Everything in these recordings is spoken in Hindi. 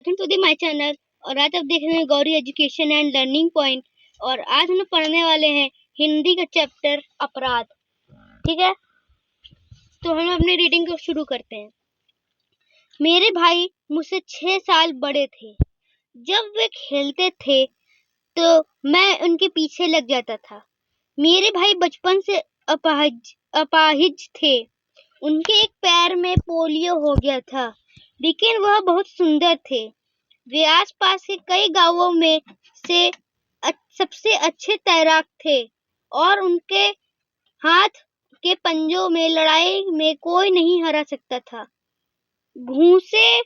Welcome to the my channel. और आज आप देख रहे हैं Gauri education and learning point. और आज हम पढ़ने वाले हैं हिंदी का चैप्टर अपराध। ठीक है, तो हम अपनी रीडिंग को शुरू करते हैं। मेरे भाई मुझसे 6 साल बड़े थे। जब वे खेलते थे तो मैं उनके पीछे लग जाता था। मेरे भाई बचपन से अपाहिज थे। उनके एक पैर में पोलियो हो गया था, लेकिन वह बहुत सुंदर थे। वे आसपास के कई गांवों में से सबसे अच्छे तैराक थे और उनके हाथ के पंजों में लड़ाई में कोई नहीं हरा सकता था। भूसे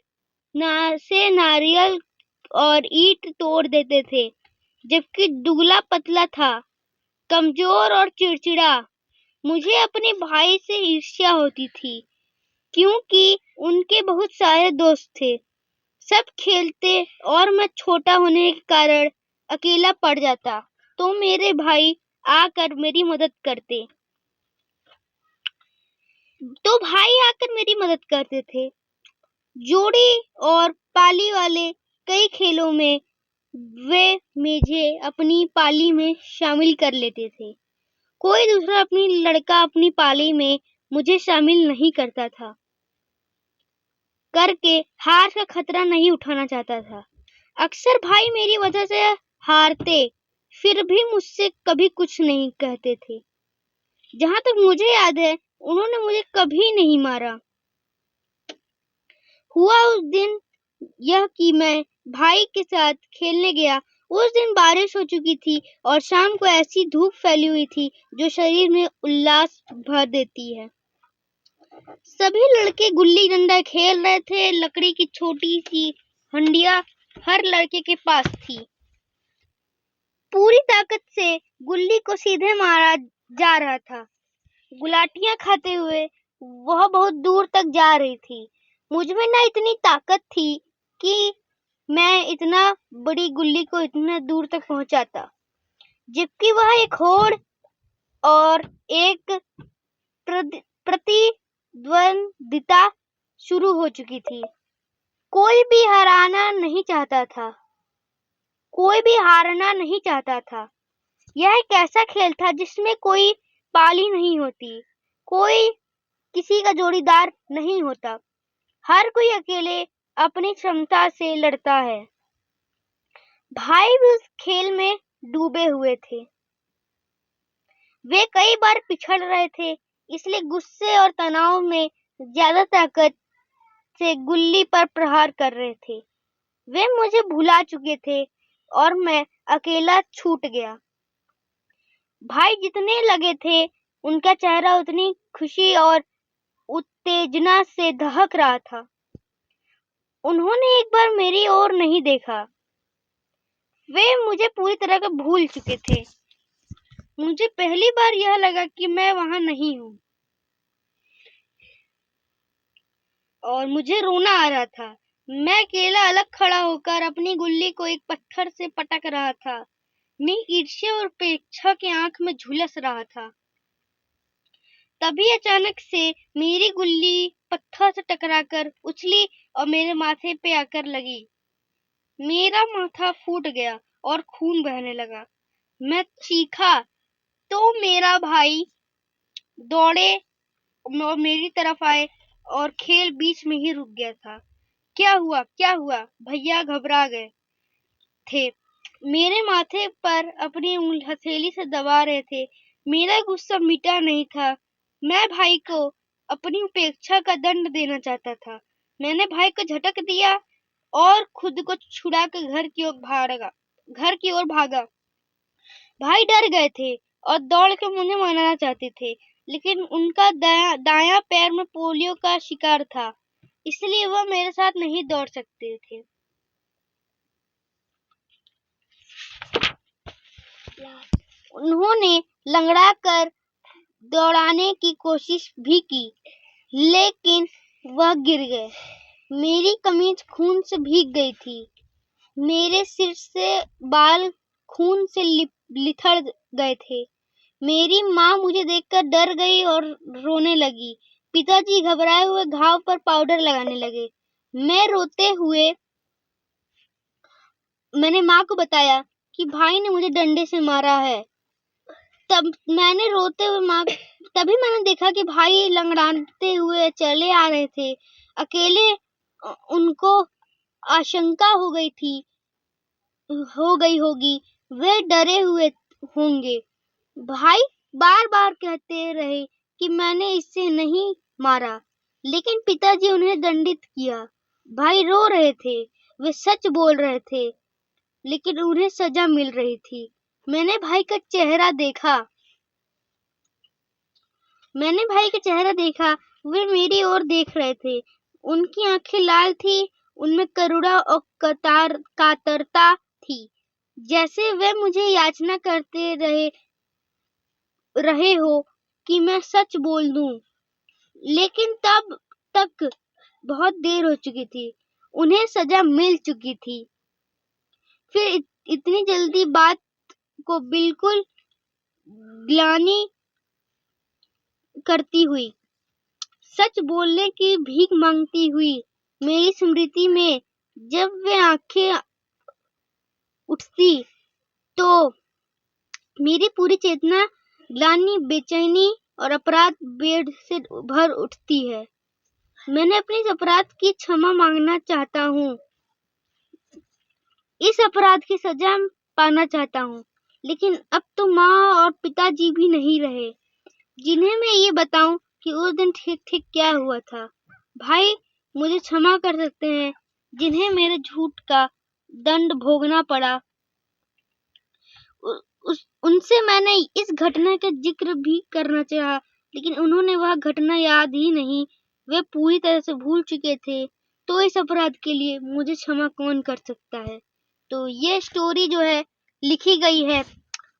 से नारियल और ईंट तोड़ देते थे, जबकि दुगला पतला था, कमजोर और चिड़चिड़ा। मुझे अपने भाई से ईर्ष्या होती थी, क्योंकि उनके बहुत सारे दोस्त थे। सब खेलते और मैं छोटा होने के कारण अकेला पड़ जाता, तो मेरे भाई आकर मेरी मदद करते थे। जोड़ी और पाली वाले कई खेलों में वे मुझे अपनी पाली में शामिल कर लेते थे। कोई दूसरा अपनी लड़का अपनी पाली में मुझे शामिल नहीं करता था, करके हार का खतरा नहीं उठाना चाहता था। अक्सर भाई मेरी वजह से हारते, फिर भी मुझसे कभी कुछ नहीं कहते थे। जहां तक मुझे याद है, उन्होंने मुझे कभी नहीं मारा। हुआ उस दिन यह कि मैं भाई के साथ खेलने गया। उस दिन बारिश हो चुकी थी और शाम को ऐसी धूप फैली हुई थी जो शरीर में उल्लास भर देती है। सभी लड़के गुल्ली डंडा खेल रहे थे। लकड़ी की छोटी सी हंडिया हर लड़के के पास थी। पूरी ताकत से गुल्ली को सीधे मारा जा रहा था। गुलाटियां खाते हुए वह बहुत दूर तक जा रही थी। मुझमें ना इतनी ताकत थी कि मैं इतना बड़ी गुल्ली को इतना दूर तक पहुंचाता, जबकि वह एक होड़ और एक प्रतिद्वंदिता शुरू हो चुकी थी। कोई भी हारना नहीं चाहता था। यह एक ऐसा खेल था जिसमें कोई पाली नहीं होती, कोई किसी का जोड़ीदार नहीं होता। हर कोई अकेले अपनी क्षमता से लड़ता है। भाई भी उस खेल में डूबे हुए थे। वे कई बार पिछड़ रहे थे, इसलिए गुस्से और तनाव में ज्यादा ताकत से गुल्ली पर प्रहार कर रहे थे। वे मुझे भुला चुके थे और मैं अकेला छूट गया। भाई जितने लगे थे, उनका चेहरा उतनी खुशी और उत्तेजना से दहक रहा था। उन्होंने एक बार मेरी ओर नहीं देखा। वे मुझे पूरी तरह से भूल चुके थे। मुझे पहली बार यह लगा कि मैं वहां नहीं हूं और मुझे रोना आ रहा था। मैं अकेला अलग खड़ा होकर अपनी गुल्ली को एक पत्थर से पटक रहा था। मैं ईर्ष्या और उपेक्षा की आंख में झुलस रहा था। तभी अचानक से मेरी गुल्ली पत्थर से टकराकर उछली और मेरे माथे पे आकर लगी। मेरा माथा फूट गया और खून बहने लगा। मैं चीखा तो मेरा भाई दौड़े और मेरी तरफ आए और खेल बीच में ही रुक गया था। क्या हुआ? भैया घबरा गए थे। मेरे माथे पर अपनी हथेली से दबा रहे थे। मेरा गुस्सा मिटा नहीं था। मैं भाई को अपनी उपेक्षा का दंड देना चाहता था। मैंने भाई को झटक दिया और खुद को छुड़ाकर घर की ओर भागा। भाई डर गए थे और दौड़ के मुझे मनाना चाहते थे, लेकिन उनका दायां पैर में पोलियो का शिकार था, इसलिए वह मेरे साथ नहीं दौड़ सकते थे। उन्होंने लंगड़ा कर दौड़ाने की कोशिश भी की, लेकिन वह गिर गए। मेरी कमीज खून से भीग गई थी। मेरे सिर से बाल खून से लिथड़ गए थे। मेरी माँ मुझे देखकर डर गई और रोने लगी। पिताजी घबराए हुए घाव पर पाउडर लगाने लगे। मैं रोते हुए मैंने माँ को बताया कि भाई ने मुझे डंडे से मारा है। तब मैंने रोते हुए तभी मैंने देखा कि भाई लंगड़ाते हुए चले आ रहे थे। अकेले उनको आशंका हो गई होगी, वे डरे हुए होंगे। भाई बार बार कहते रहे कि मैंने इसे नहीं मारा, लेकिन पिताजी उन्हें दंडित किया। भाई रो रहे थे, वे सच बोल रहे थे, लेकिन उन्हें सजा मिल रही थी। मैंने भाई का चेहरा देखा, वे मेरी ओर देख रहे थे। उनकी आंखें लाल थी, उनमें करुणा और कातरता थी, जैसे वे मुझे याचना करते रहे हो कि मैं सच बोल दूं। लेकिन तब तक बहुत देर हो चुकी थी, उन्हें सजा मिल चुकी थी। फिर इतनी जल्दी बात को बिल्कुल ग्लानि करती हुई, सच बोलने की भीख मांगती हुई मेरी स्मृति में जब वे आंखें उठती तो मेरी पूरी चेतना ग्लानि, बेचैनी और अपराध बोध से भर उठती है। मैंने अपने इस अपराध की क्षमा मांगना चाहता हूँ, इस अपराध की सजा पाना चाहता हूँ, लेकिन अब तो माँ और पिताजी भी नहीं रहे जिन्हें मैं ये बताऊं कि उस दिन ठीक क्या हुआ था। भाई मुझे क्षमा कर सकते हैं, जिन्हें मेरे झूठ का दंड भोगना पड़ा। उनसे मैंने इस घटना का जिक्र भी करना चाहा, लेकिन उन्होंने वह घटना याद ही नहीं, वे पूरी तरह से भूल चुके थे। तो इस अपराध के लिए मुझे क्षमा कौन कर सकता है। तो ये स्टोरी जो है लिखी गई है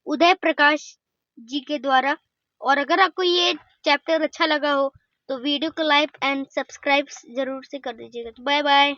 उदय प्रकाश जी के द्वारा। और अगर आपको ये चैप्टर अच्छा लगा हो तो वीडियो को लाइक एंड सब्सक्राइब जरूर से कर दीजिएगा। तो बाय बाय।